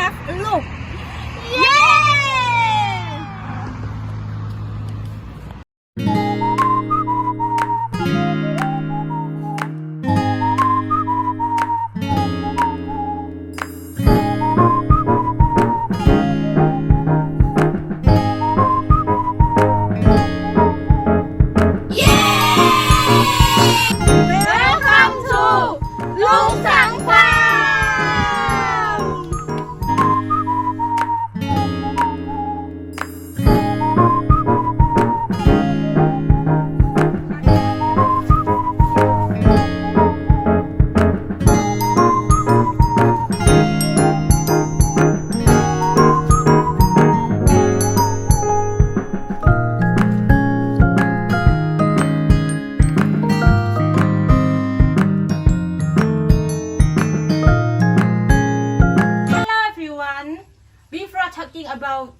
have a look. Yay! Welcome to ลุงสังฟาร์ม Hello everyone. Before talking about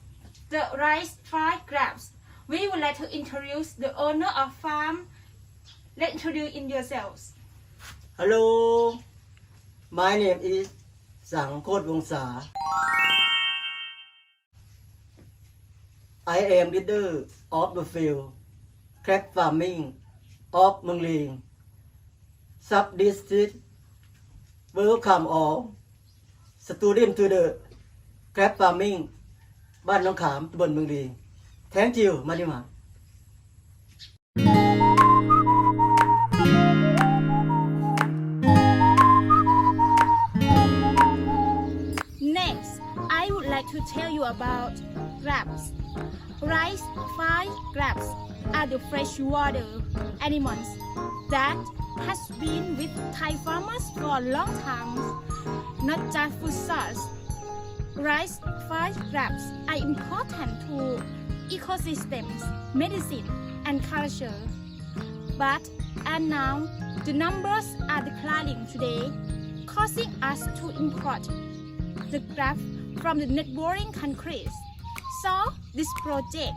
the rice fried crabs, we would like to introduce the owner of farm. Let's introduce in yourselves. Hello, my name is สังโคตรวงศา I am leader of the field crab farming of เมืองลิง sub district. Welcome all student to the crab farming บ้านหนองขามตำบลเมืองลิง Thank you มาดิมา Next, I would like to tell you about crabs. Rice fried crabs are the freshwater animals that has been with Thai farmers for a long time. Not just food source. Rice fried crabs are important to ecosystems, medicine, and culture. But and now the numbers are declining today, causing us to import the crab from the neighboring countries. So this project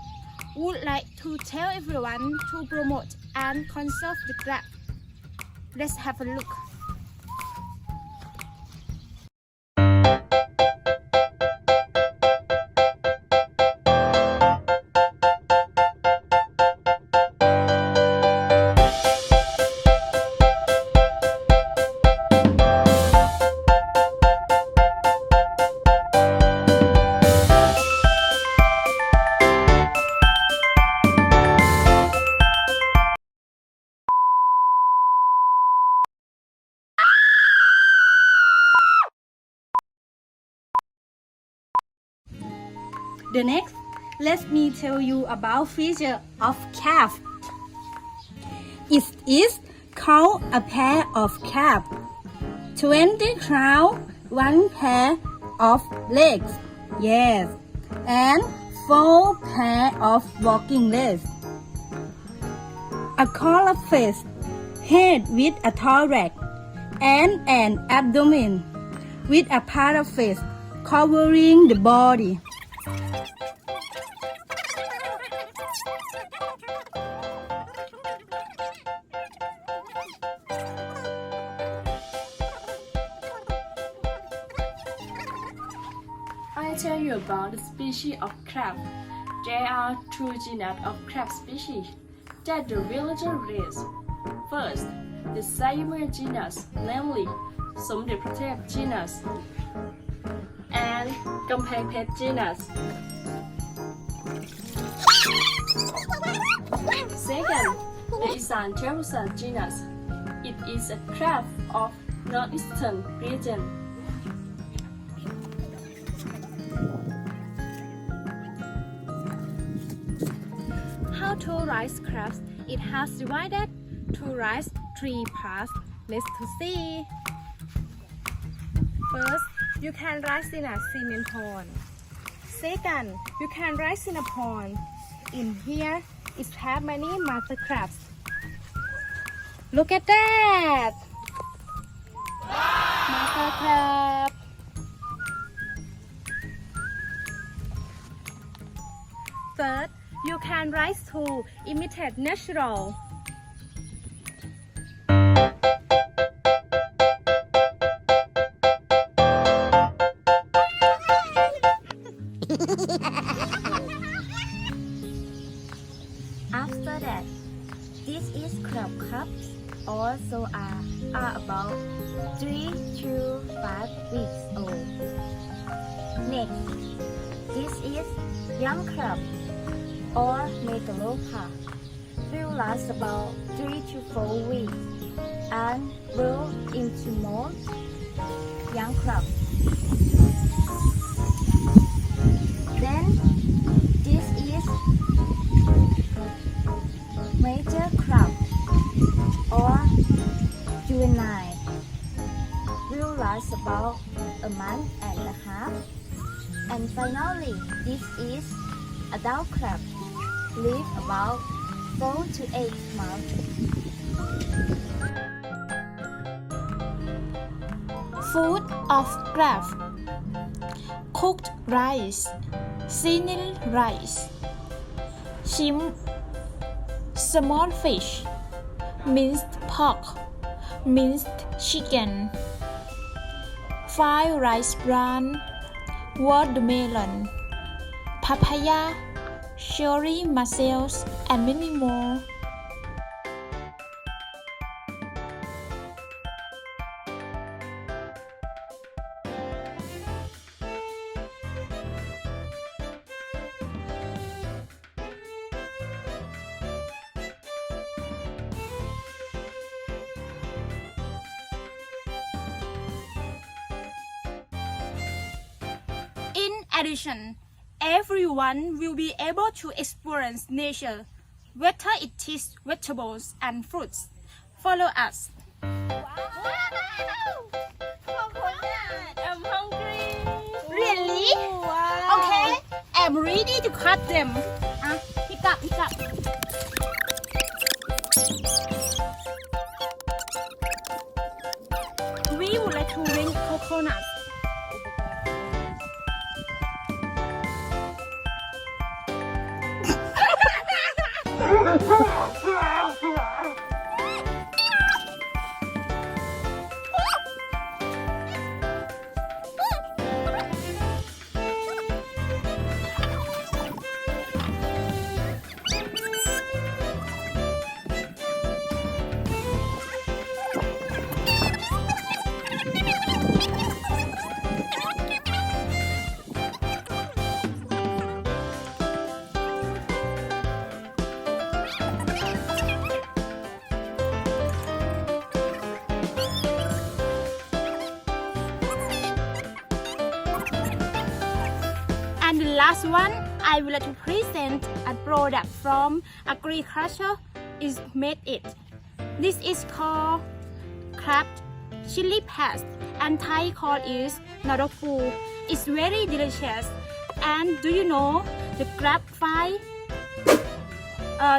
would like to tell everyone to promote and conserve the crab. Let's have a look. The next, let me tell you about feature of calf. It is called a pair of calf. 20 crown, 1 pair of legs. Yes, and 4 pair of walking legs. A collar face, head with a thorax, and an abdomen with a paraface covering the body. I tell you about the species of crab. There are 2 genus of crab species that the villager raise. First, the Siamer genus, namely สมเด็จพระเทพ genus and กำแพงเพชร genus. Second, the Isan Terusa genus. It is a crab of northeastern region. How to raise crabs? It has divided to raise 3 parts. Let's to see. First, you can raise in a cement pond. Second, you can raise in a pond. In here, it have many mother crabs. Look at that! Mother crab. Third, you can raise to imitate natural. young crab or metalopa will last about 3 to 4 weeks and grow into more young crab. Then this is major crab or juvenile will last about a month and a half. And finally, this is adult crab, live about 4 to 8 months. Food of crab: cooked rice, seasoned rice, shrimp, small fish, minced pork, minced chicken, fried rice bran, watermelon, papaya, cherry mussels, and many more. In addition, everyone will be able to experience nature, whether it is vegetables and fruits. Follow us. I'm hungry. Really? Okay, I'm ready to cut them. Pick up. We would like to ring coconut. And the last one, I would like to present a product from agriculture is made it. This is called crab chili paste and Thai call is narafu. It's very delicious. And do you know the crab fry?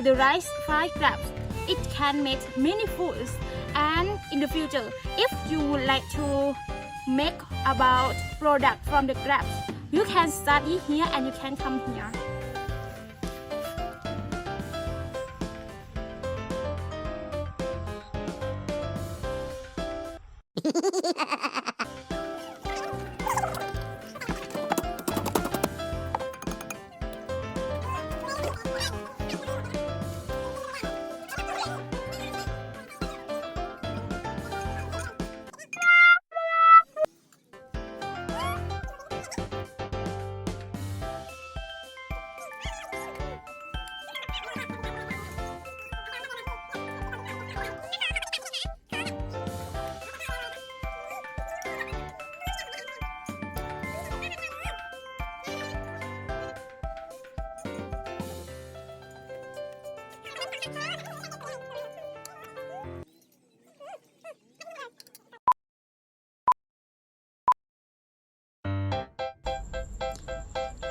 The rice fried crabs. It can make many foods. And in the future, if you would like to make about product from the crabs, you can study here and you can come here.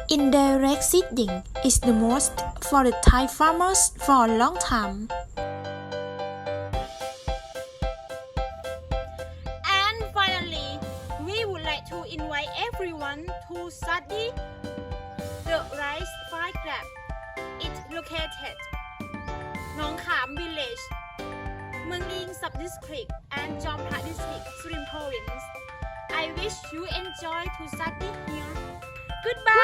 Indirect seeding is the most for the Thai farmers for a long time. And finally, we would like to invite everyone to study the rice fried crab. It's located Nhนองขาม village, เมืองลิง sub-district and จอมพระ district, Surin province. I wish you enjoy to study here. Goodbye!